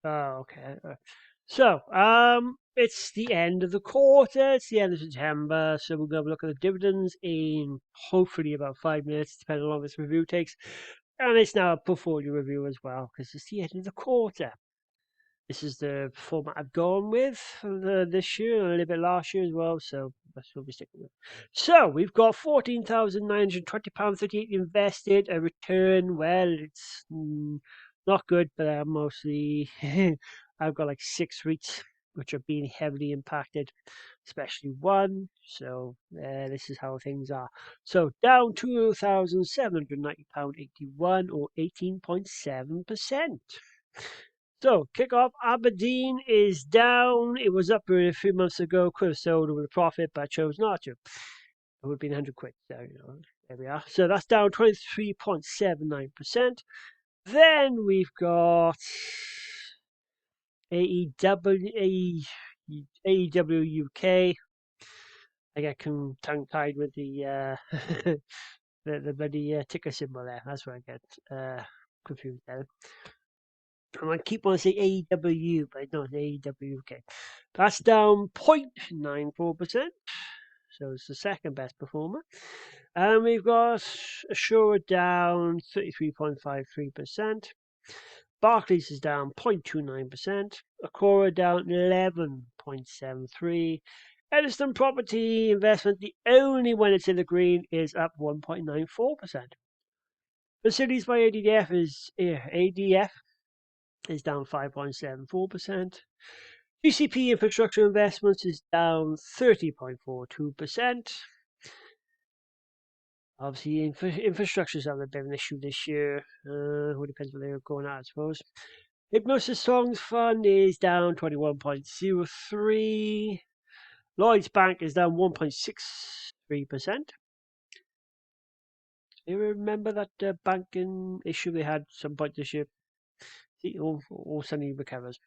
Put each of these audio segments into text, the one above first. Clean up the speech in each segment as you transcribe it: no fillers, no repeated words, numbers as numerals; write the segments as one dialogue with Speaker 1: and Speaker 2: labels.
Speaker 1: Oh, okay. So, it's the end of the quarter. It's the end of September. So we're going to look at the dividends in hopefully about 5 minutes, depending on how long this review takes. And it's now a portfolio review as well, because it's the end of the quarter. This is the format I've gone with for this year and a little bit last year as well. So that's what we're sticking with. So we've got £14,920.38 invested. A return, well, it's not good, but mostly I've got like 6 REITs which are being heavily impacted, especially one. So this is how things are. So down £2,790.81 or 18.7%. So, kickoff Aberdeen is down. It was up a few months ago. Could have sold with a profit, but chose not to. It would have been 100 quid. So, there we are. So, that's down 23.79%. Then we've got AEW UK. I get tongue-tied with the the bloody ticker symbol there. That's where I get confused there. I keep on saying AEW, but no, it's AEW UK. That's down 0.94%. So it's the second best performer. And we've got Assura down 33.53%. Barclays is down 0.29%. Acora down 11.73%. Edison Property Investment, the only one that's in the green, is up 1.94%. Facilities by ADF is down 5.74%. GCP Infrastructure Investments is down 30.42%. Obviously, infrastructure is having a bit of an issue this year. It depends where they're going at, I suppose. Hypnosis Songs Fund is down 21.03%. Lloyds Bank is down 1.63%. You remember that banking issue they had some point this year? All suddenly recovers.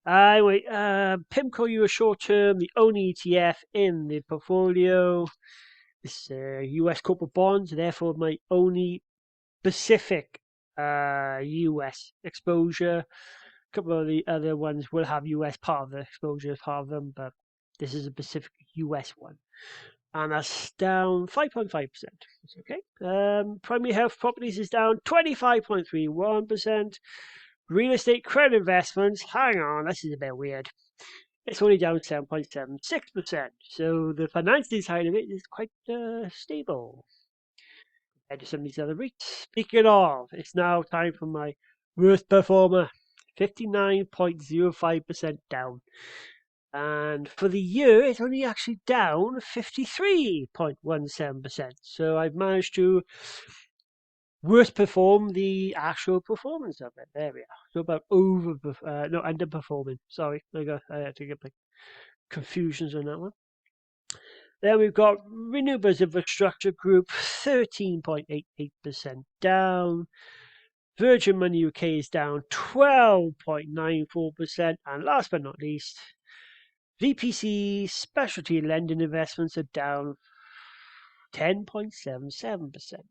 Speaker 1: Anyway, PIMCO US short term, the only ETF in the portfolio. It's US corporate bonds, therefore my only specific US exposure. A couple of the other ones will have US part of the exposure as part of them, but this is a specific US one. And that's down 5.5%. That's okay. Primary health properties is down 25.31%. Real estate credit investments, hang on, this is a bit weird. It's only down 7.76%. So the financial side of it is quite stable compared to some of these other REITs. Speaking of, it's now time for my worst performer. 59.05% down. And for the year, it's only actually down 53.17%. So I've managed to worst perform the actual performance of it. There we are. So about underperforming. Sorry, I had to get my confusions on that one. Then we've got Renewables Infrastructure Group, 13.88% down. Virgin Money UK is down 12.94%. And last but not least, VPC Specialty Lending Investments are down 10.77%.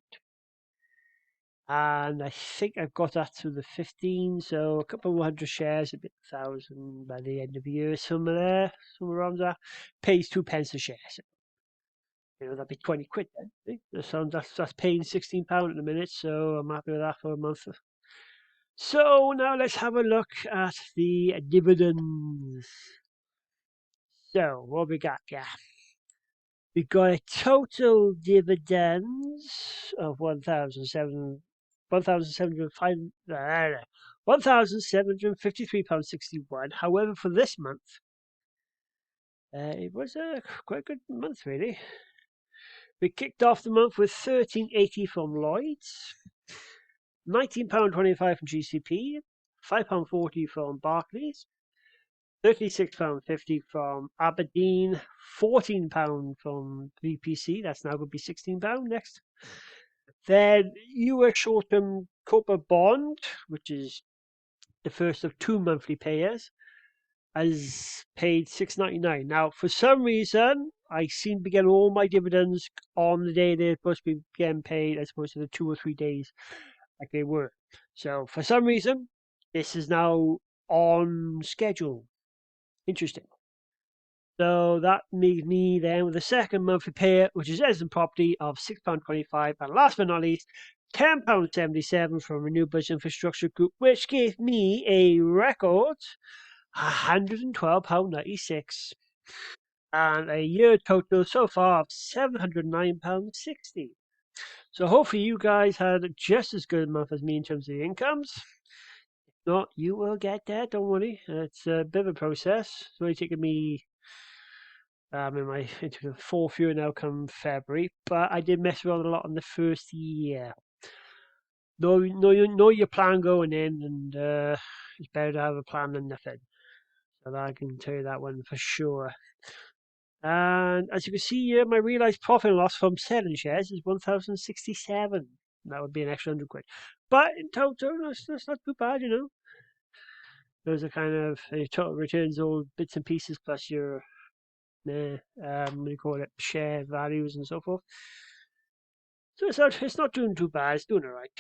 Speaker 1: And I think I've got that to the 15, so a couple of 100 shares, a bit 1,000 by the end of the year, somewhere around that. Pays 2 pence a share. So, that'd be 20 quid then. See? That's paying £16 at the minute, so I'm happy with that for a month. So now let's have a look at the dividends. So what we got? Yeah. We got a total dividends of £1,753.61. However, for this month, it was a quite good month, really. We kicked off the month with £13.80 from Lloyds, £19.25 from GCP, £5.40 from Barclays, £36.50 from Aberdeen, £14 from VPC. That's now going to be £16 next. Then US short-term corporate bond, which is the first of 2 monthly payers, has paid $6.99. Now, for some reason, I seem to be getting all my dividends on the day they're supposed to be getting paid, as opposed to the 2 or 3 days like they were. So, for some reason, this is now on schedule. Interesting. So that leaves me then with a second monthly payout, which is Edison Property of £6.25, and last but not least, £10.77 from Renewables Infrastructure Group, which gave me a record £112.96, and a year total so far of £709.60. So hopefully you guys had just as good a month as me in terms of the incomes. If not, you will get that, don't worry. It's a bit of a process. It's only taken me in my into the fourth year now come February, but I did mess around a lot in the first year. Know your plan going in, and it's better to have a plan than nothing. So I can tell you that one for sure. And as you can see here, my realized profit and loss from selling shares is 1,067. That would be an extra 100 quid. But in total, that's not too bad, you know. Those are kind of your total returns, all bits and pieces, plus your what do you call it, share values and so forth. So it's not doing too bad. It's doing all right.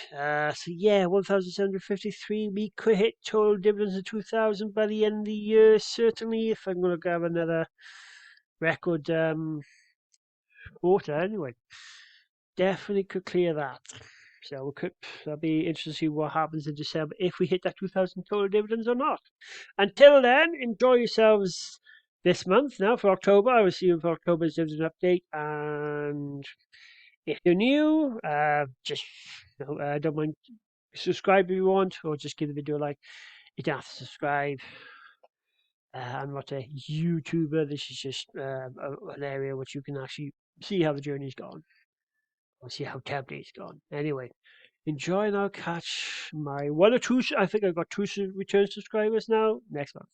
Speaker 1: So yeah, 1,753. We could hit total dividends of 2,000 by the end of the year. Certainly, if I'm going to grab another record quarter anyway, definitely could clear that. So that'll be interesting to see what happens in December if we hit that 2,000 total dividends or not. Until then, enjoy yourselves this month. Now for October, I will see you for October's dividend update. And if you're new, just don't mind subscribe if you want, or just give the video a like. You don't have to subscribe. I'm not a YouTuber. This is just an area which you can actually see how the journey's gone, or see how terribly it's gone. Anyway, enjoy, and I'll catch my one or two. I think I've got two return subscribers now next month.